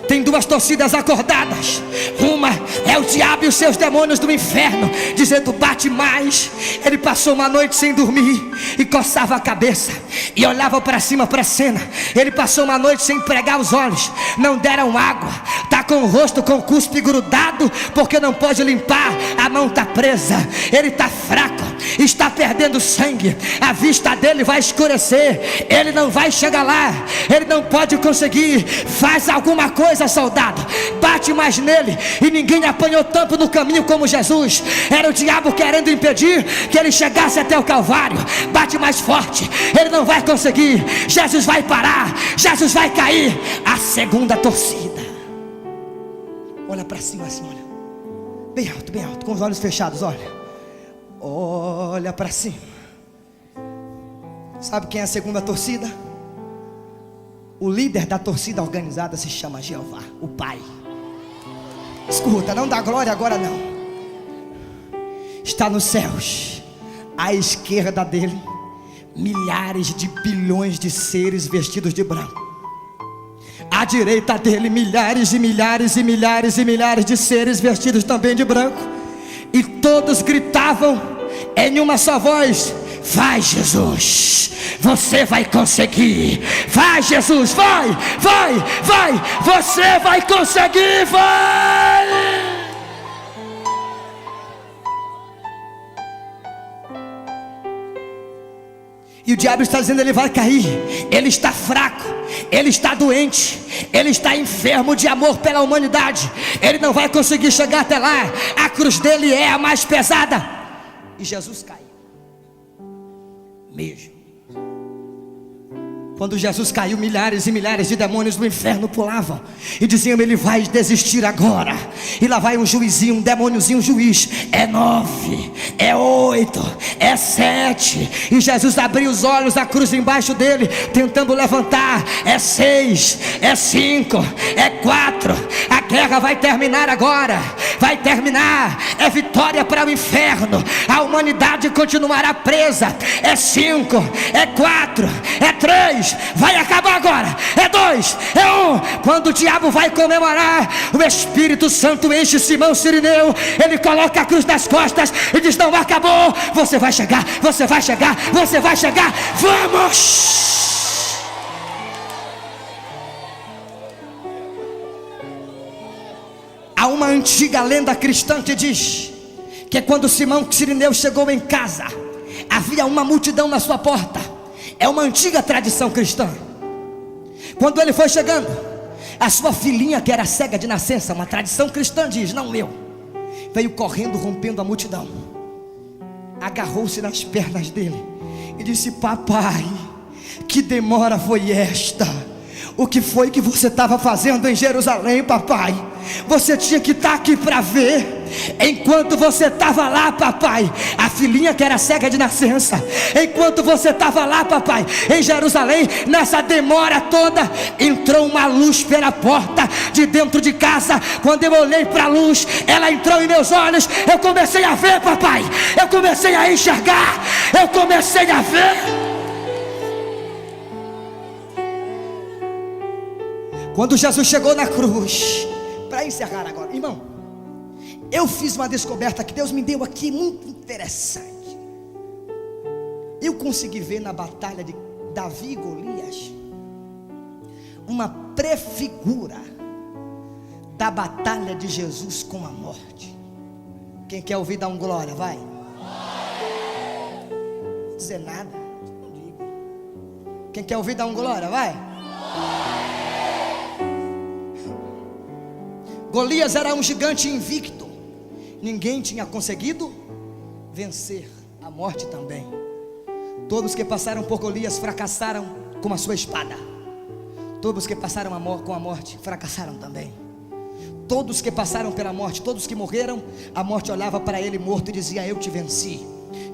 Tem duas torcidas acordadas. Uma é o diabo e os seus demônios do inferno, dizendo bate mais. Ele passou uma noite sem dormir e coçava a cabeça e olhava para cima para a cena. Ele passou uma noite sem pregar os olhos, não deram água, está com o rosto com cuspe grudado, porque não pode limpar a mão está presa, ele está fraco, está perdendo sangue, a vista dele vai escurecer, ele não vai chegar lá, ele não pode conseguir. Faz alguma coisa, soldado, bate mais nele. E ninguém apanhou tanto no caminho como Jesus. Era o diabo querendo impedir que ele chegasse até o Calvário. Bate mais forte, ele não vai conseguir. Jesus vai parar, Jesus vai cair. A segunda torcida, olha para cima assim, olha, bem alto, com os olhos fechados, olha para cima. Sabe quem é a segunda torcida? O líder da torcida organizada se chama Jeová, o Pai. Escuta, não dá glória agora não. Está nos céus, à esquerda dele, milhares de bilhões de seres vestidos de branco. À direita dele, milhares e milhares e milhares e milhares de seres vestidos também de branco. E todos gritavam em uma só voz: vai, Jesus, você vai conseguir. Vai, Jesus, vai, você vai conseguir, vai. E o diabo está dizendo: ele vai cair, ele está fraco, ele está doente, ele está enfermo de amor pela humanidade, ele não vai conseguir chegar até lá, a cruz dele é a mais pesada. E Jesus cai mesmo. Quando Jesus caiu, milhares e milhares de demônios do inferno pulavam e diziam: ele vai desistir agora. E lá vai um juizinho, um demôniozinho juiz: é 9, é 8, é 7. E Jesus abriu os olhos, a cruz embaixo dele, tentando levantar: é 6, é 5, é 4. A guerra vai terminar agora, vai terminar, é vitória para o inferno, a humanidade continuará presa. É 5, é 4, é 3, vai acabar agora, é 2, é 1. Quando o diabo vai comemorar, o Espírito Santo enche Simão Cirineu, ele coloca a cruz nas costas e diz: não acabou, você vai chegar, você vai chegar, você vai chegar, vamos. Há uma antiga lenda cristã que diz que quando Simão Cirineu chegou em casa, havia uma multidão na sua porta. É uma antiga tradição cristã. Quando ele foi chegando, a sua filhinha, que era cega de nascença, uma tradição cristã diz, não eu, veio correndo, rompendo a multidão, agarrou-se nas pernas dele e disse: papai, que demora foi esta? O que foi que você estava fazendo em Jerusalém, papai? Você tinha que estar aqui para ver. Enquanto você estava lá, papai, a filhinha que era cega de nascença, enquanto você estava lá, papai, em Jerusalém, nessa demora toda, entrou uma luz pela porta de dentro de casa. Quando eu olhei para a luz, ela entrou em meus olhos. Eu comecei a ver, papai, eu comecei a enxergar, eu comecei a ver. Quando Jesus chegou na cruz, para encerrar agora, irmão, eu fiz uma descoberta que Deus me deu aqui muito interessante. Eu consegui ver na batalha de Davi e Golias uma prefigura da batalha de Jesus com a morte. Quem quer ouvir, dá um glória, vai. Não dizer nada, não digo. Quem quer ouvir, dá um glória, vai. Golias era um gigante invicto. Ninguém tinha conseguido vencer a morte também. Todos que passaram por Golias fracassaram com a sua espada. Todos que passaram com a morte fracassaram também. Todos que passaram pela morte, todos que morreram, a morte olhava para ele morto e dizia: eu te venci.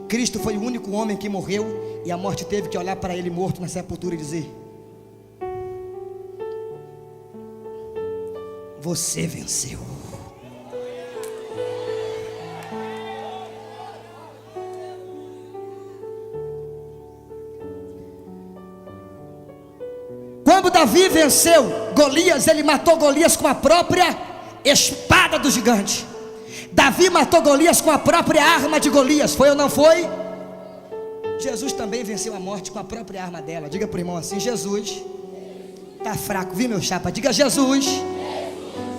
Cristo foi o único homem que morreu e a morte teve que olhar para ele morto na sepultura e dizer: você venceu. Quando Davi venceu Golias, ele matou Golias com a própria espada do gigante. Davi matou Golias com a própria arma de Golias. Foi ou não foi? Jesus também venceu a morte com a própria arma dela. Diga para o irmão assim: Jesus está fraco, viu, meu chapa? Diga: Jesus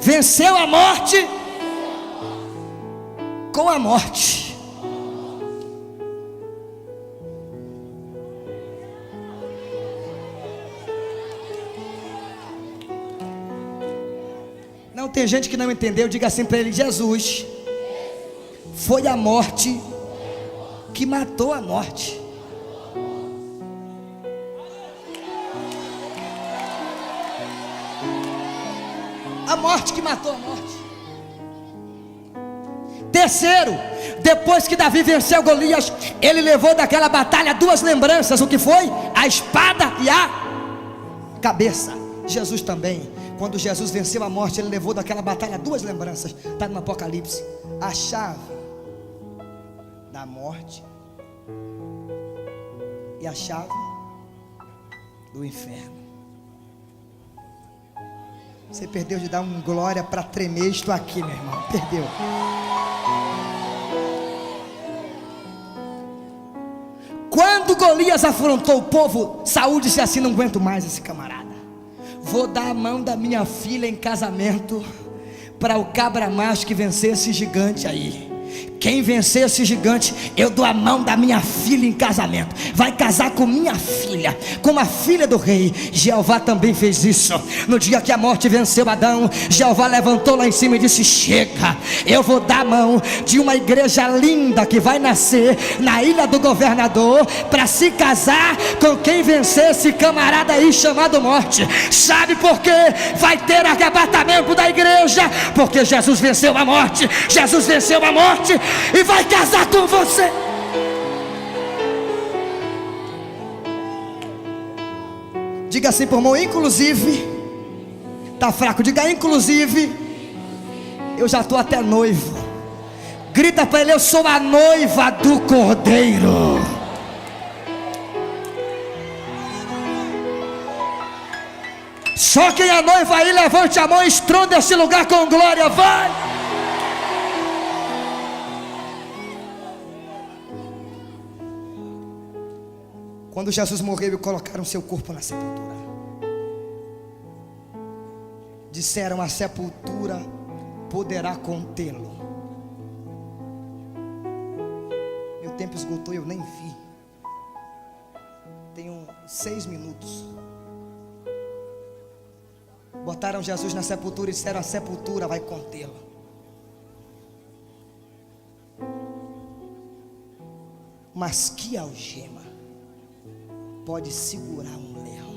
venceu a morte com a morte. Não, tem gente que não entendeu. Diga assim para ele: Jesus foi a morte que matou a morte. A morte que matou a morte. Terceiro, depois que Davi venceu Golias, ele levou daquela batalha duas lembranças. O que foi? A espada e a cabeça. Jesus também, quando Jesus venceu a morte, ele levou daquela batalha duas lembranças. Está no Apocalipse: a chave da morte e a chave do inferno. Você perdeu de dar um glória para tremer. Estou aqui, meu irmão. Perdeu. Quando Golias afrontou o povo, Saul disse assim: não aguento mais esse camarada. Vou dar a mão da minha filha em casamento para o cabra macho que vencer esse gigante aí. Quem vencer esse gigante, eu dou a mão da minha filha em casamento. Vai casar com minha filha, com a filha do rei. Jeová também fez isso. No dia que a morte venceu Adão, Jeová levantou lá em cima e disse: chega, eu vou dar a mão de uma igreja linda que vai nascer na ilha do governador, para se casar com quem vencer esse camarada aí chamado morte. Sabe por quê? Vai ter arrebatamento da igreja, porque Jesus venceu a morte. Jesus venceu a morte e vai casar com você. Diga assim por mão: inclusive. Tá fraco, diga inclusive. Eu já estou até noivo. Grita para ele: eu sou a noiva do Cordeiro. Só quem é noiva aí, levante a mão e estronda esse lugar com glória. Vai! Quando Jesus morreu e colocaram seu corpo na sepultura, disseram: a sepultura poderá contê-lo. Meu tempo esgotou e eu nem vi. Tenho 6 minutos. Botaram Jesus na sepultura e disseram: a sepultura vai contê-lo. Mas que algema pode segurar um leão?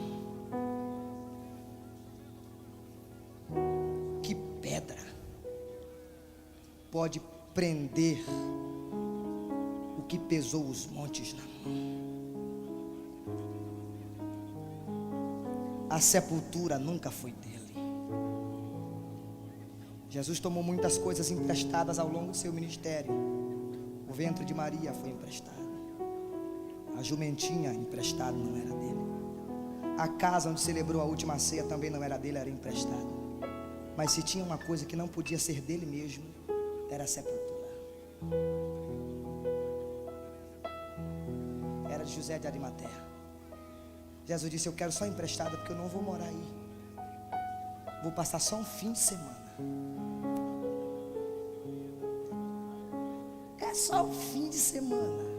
Que pedra pode prender o que pesou os montes na mão? A sepultura nunca foi dele. Jesus tomou muitas coisas emprestadas ao longo do seu ministério. O ventre de Maria foi emprestado. A jumentinha emprestada não era dele. A casa onde celebrou a última ceia também não era dele, era emprestado. Mas se tinha uma coisa que não podia ser dele mesmo, era a sepultura. Era de José de Arimateia. Jesus disse: eu quero só emprestada, porque eu não vou morar aí. Vou passar só um fim de semana. É só um fim de semana.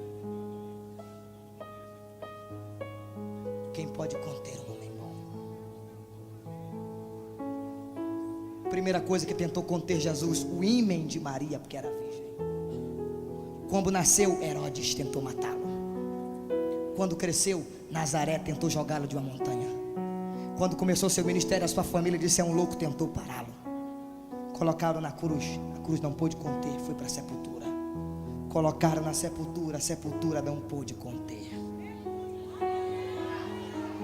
Quem pode conter um homem bom? Primeira coisa que tentou conter Jesus: o ímen de Maria, porque era virgem. Quando nasceu, Herodes tentou matá-lo. Quando cresceu, Nazaré tentou jogá-lo de uma montanha. Quando começou seu ministério, a sua família disse: é um louco, tentou pará-lo. Colocaram na cruz, a cruz não pôde conter, foi para a sepultura. Colocaram na sepultura, a sepultura não pôde conter.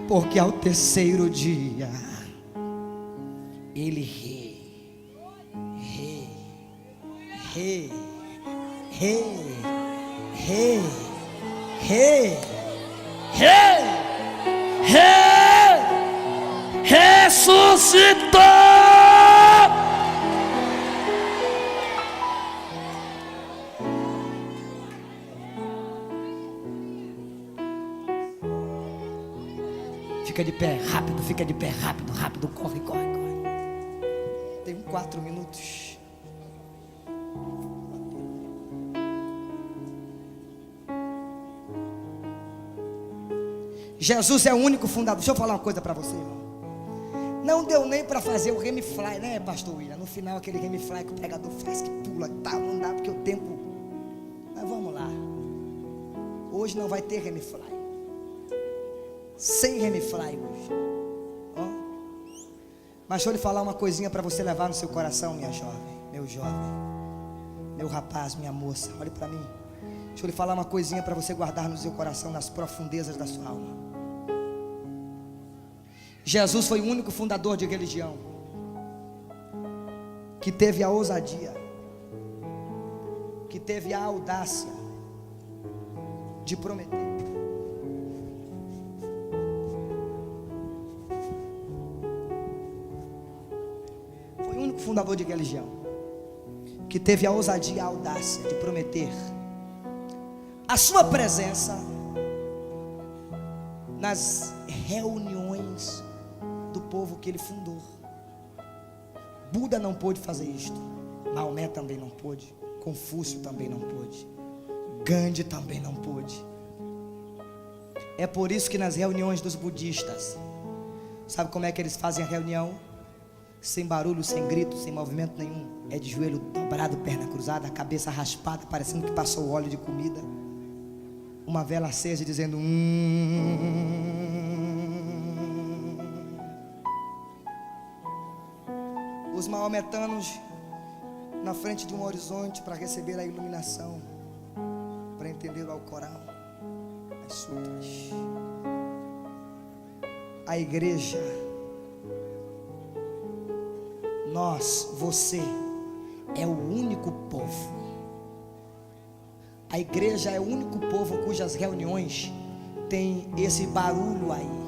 Porque ao terceiro dia ele ressuscitou. Fica de pé, rápido, fica de pé, rápido, rápido, corre, corre, corre. Tenho 4 minutos. Jesus é o único fundador. Deixa eu falar uma coisa para você, irmão. Não deu nem para fazer o remy fly, né, pastor William? No final aquele remy fly que o pregador faz, que pula, tá, não dá porque o tempo. Mas vamos lá. Hoje não vai ter remy fly. Sem remy fly hoje. Ó. Mas deixa eu lhe falar uma coisinha para você levar no seu coração, minha jovem, meu rapaz, minha moça. Olhe para mim. Deixa eu lhe falar uma coisinha para você guardar no seu coração, nas profundezas da sua alma. Jesus foi o único fundador de religião que teve a ousadia, que teve a audácia de prometer. Foi o único fundador de religião que teve a ousadia e a audácia de prometer a sua presença nas reuniões do povo que ele fundou. Buda não pôde fazer isto, Maomé também não pôde, Confúcio também não pôde, Gandhi também não pôde. É por isso que nas reuniões dos budistas, sabe como é que eles fazem a reunião? Sem barulho, sem grito, sem movimento nenhum. É de joelho dobrado, perna cruzada, a cabeça raspada, parecendo que passou óleo de comida, uma vela acesa dizendo Os maometanos na frente de um horizonte para receber a iluminação, para entender o Alcorão, as sutras. A igreja, nós, você, é o único povo. A igreja é o único povo cujas reuniões tem esse barulho aí.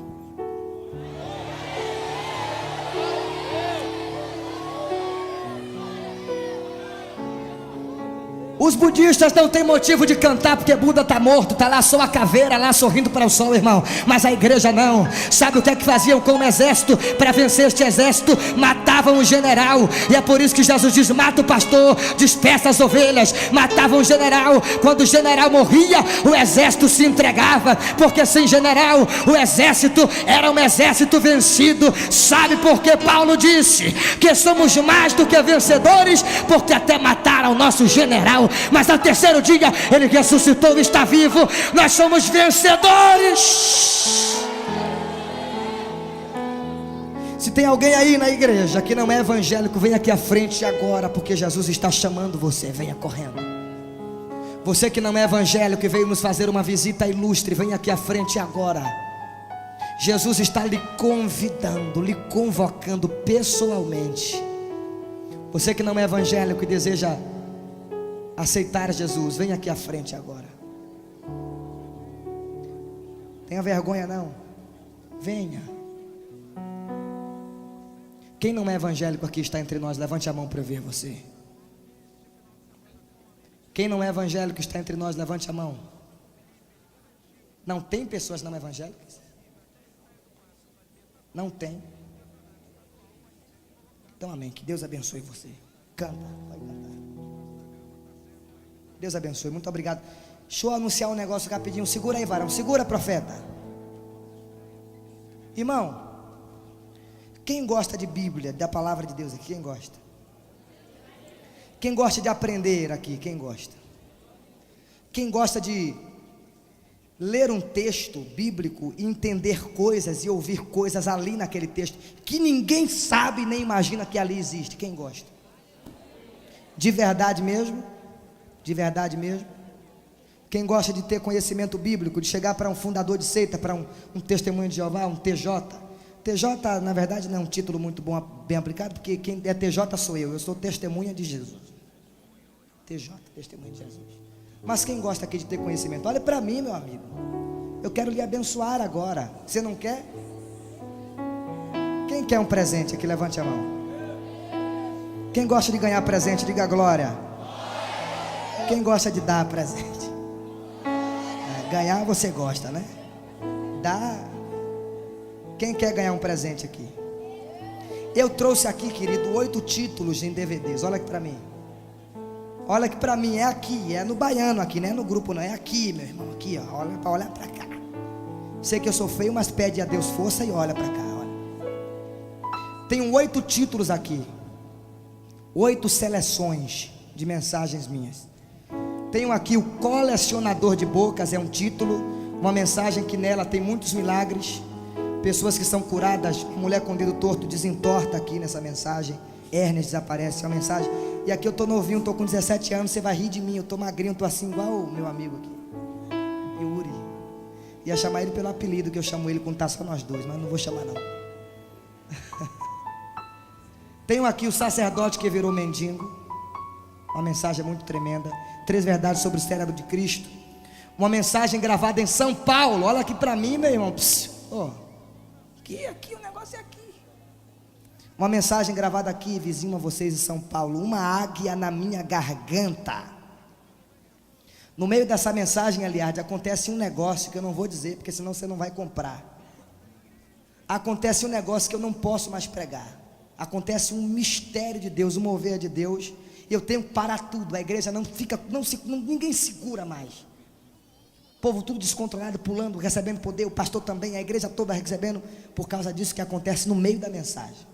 Os budistas não têm motivo de cantar porque Buda está morto, está lá só a caveira lá sorrindo para o sol, irmão. Mas a igreja não. Sabe o que é que faziam com o exército? Para vencer este exército, matavam o general. E é por isso que Jesus diz: mata o pastor, dispersa as ovelhas. Matavam o general. Quando o general morria, o exército se entregava, porque sem general o exército era um exército vencido. Sabe por que Paulo disse que somos mais do que vencedores? Porque até mataram o nosso general, mas ao terceiro dia ele ressuscitou e está vivo. Nós somos vencedores. Se tem alguém aí na igreja que não é evangélico, venha aqui à frente agora, porque Jesus está chamando você. Venha correndo. Você que não é evangélico e veio nos fazer uma visita ilustre, venha aqui à frente agora. Jesus está lhe convidando, lhe convocando pessoalmente. Você que não é evangélico e deseja aceitar Jesus, vem aqui à frente agora. Tenha vergonha não. Venha. Quem não é evangélico aqui está entre nós? Levante a mão para eu ver você. Quem não é evangélico está entre nós? Levante a mão. Não tem pessoas não evangélicas? Não tem. Então amém, que Deus abençoe você. Canta, vai cantar. Deus abençoe, muito obrigado. Deixa eu anunciar um negócio rapidinho. Segura aí, varão, segura, profeta. Irmão, quem gosta de Bíblia, da palavra de Deus aqui? Quem gosta? Quem gosta de aprender aqui? Quem gosta? Quem gosta de ler um texto bíblico e entender coisas e ouvir coisas ali naquele texto que ninguém sabe nem imagina que ali existe? Quem gosta? De verdade mesmo? De verdade mesmo? Quem gosta de ter conhecimento bíblico, de chegar para um fundador de seita, para um testemunho de Jeová, um TJ. TJ na verdade não é um título muito bom, bem aplicado, porque quem é TJ sou eu sou testemunha de Jesus. TJ, testemunha de Jesus. Mas quem gosta aqui de ter conhecimento? Olha para mim, meu amigo, eu quero lhe abençoar agora. Você não quer? Quem quer um presente aqui? Levante a mão. Quem gosta de ganhar presente, diga glória. Quem gosta de dar presente? Ganhar você gosta, né? Dar. Quem quer ganhar um presente aqui? Eu trouxe aqui, querido, 8 títulos em DVDs. Olha aqui para mim. Olha aqui para mim, é aqui, é no baiano aqui, não é no grupo não, é aqui, meu irmão, aqui, ó. Olha para olhar para cá. Sei que eu sou feio, mas pede a Deus força e olha para cá, olha. Tenho 8 títulos aqui, 8 seleções de mensagens minhas. Tenho aqui o colecionador de bocas, é um título, uma mensagem que nela tem muitos milagres, pessoas que são curadas, mulher com dedo torto desentorta aqui nessa mensagem, hérnias desaparece, é uma mensagem. E aqui eu estou novinho, estou com 17 anos, você vai rir de mim, eu estou magrinho, estou assim igual o meu amigo aqui, Yuri. Ia chamar ele pelo apelido que eu chamo ele quando está só nós dois, mas não vou chamar não. Tenho aqui o sacerdote que virou mendigo, uma mensagem muito tremenda. 3 verdades sobre o cérebro de Cristo. Uma mensagem gravada em São Paulo. Olha aqui para mim, meu irmão. Aqui o negócio é aqui. Uma mensagem gravada aqui, vizinho a vocês em São Paulo. Uma águia na minha garganta. No meio dessa mensagem, aliás, acontece um negócio que eu não vou dizer, porque senão você não vai comprar. Acontece um negócio que eu não posso mais pregar. Acontece um mistério de Deus, um mover de Deus. E eu tenho que parar tudo. A igreja não fica, ninguém segura mais. O povo tudo descontrolado, pulando, recebendo poder. O pastor também, a igreja toda recebendo. Por causa disso que acontece no meio da mensagem.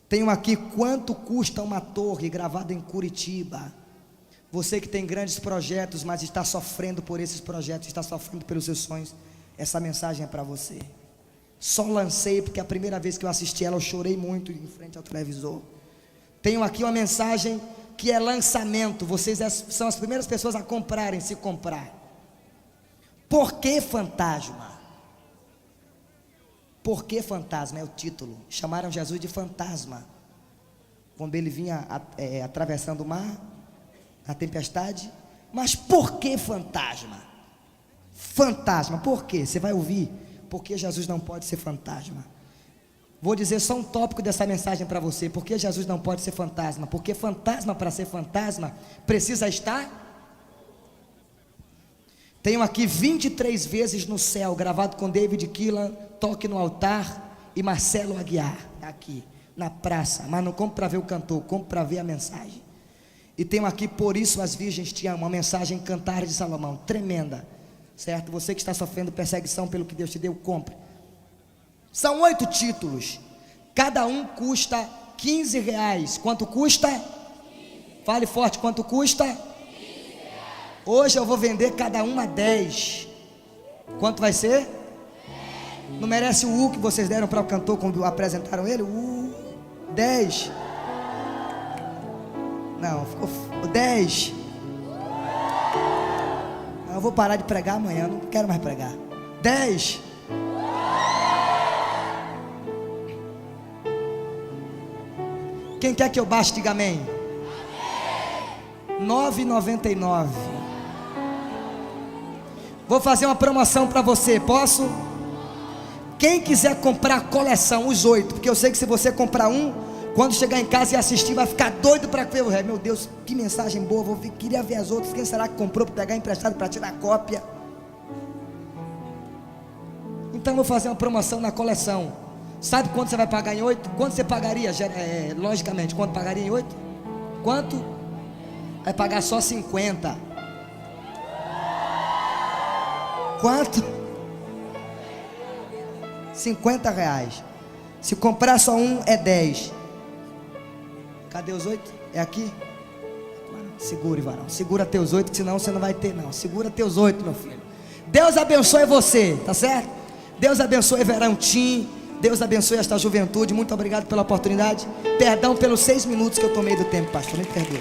Tenho aqui quanto custa uma torre gravada em Curitiba. Você que tem grandes projetos, mas está sofrendo por esses projetos, está sofrendo pelos seus sonhos, essa mensagem é para você. Só lancei porque a primeira vez que eu assisti ela eu chorei muito em frente ao televisor. Tenho aqui uma mensagem que é lançamento. Vocês são as primeiras pessoas a comprarem, se comprar. Por que fantasma? Por que fantasma é o título. Chamaram Jesus de fantasma quando ele vinha atravessando o mar, a tempestade. Mas por que fantasma? Fantasma, por quê? Você vai ouvir. Porque Jesus não pode ser fantasma. Vou dizer só um tópico dessa mensagem para você. Por que Jesus não pode ser fantasma? Porque fantasma, para ser fantasma, precisa estar. Tenho aqui 23 vezes no céu, gravado com David Keelan, Toque no Altar e Marcelo Aguiar, aqui na praça. Mas não compro para ver o cantor, compro para ver a mensagem. E tenho aqui Por Isso as Virgens Te Amam, uma mensagem Cantar de Salomão, tremenda. Certo? Você que está sofrendo perseguição pelo que Deus te deu, compre. São 8 títulos. Cada um custa R$15. Quanto custa? Fale forte, quanto custa? Hoje eu vou vender cada uma 10. Quanto vai ser? Não merece o U que vocês deram para o cantor quando apresentaram ele? 10. Não, ficou 10. Eu vou parar de pregar amanhã, não quero mais pregar. 10. Quem quer que eu baixe, diga amém. 9,99. Vou fazer uma promoção para você, posso? Quem quiser comprar a coleção, os 8, porque eu sei que se você comprar um, quando chegar em casa e assistir, vai ficar doido para ver o ré. Meu Deus, que mensagem boa, queria ver as outras. Quem será que comprou para pegar emprestado para tirar cópia? Então vou fazer uma promoção na coleção. Sabe quanto você vai pagar em 8? Quanto você pagaria? Logicamente, quanto pagaria em 8? Quanto? Vai pagar só 50. Quanto? R$50. Se comprar só um, é 10. Cadê os 8? É aqui? Segure, varão. Segura teus 8, que senão você não vai ter, não. Segura teus 8, meu filho. Deus abençoe você, tá certo? Deus abençoe Verão Tim. Deus abençoe esta juventude. Muito obrigado pela oportunidade. Perdão pelos 6 minutos que eu tomei do tempo, pastor. Me perdoe.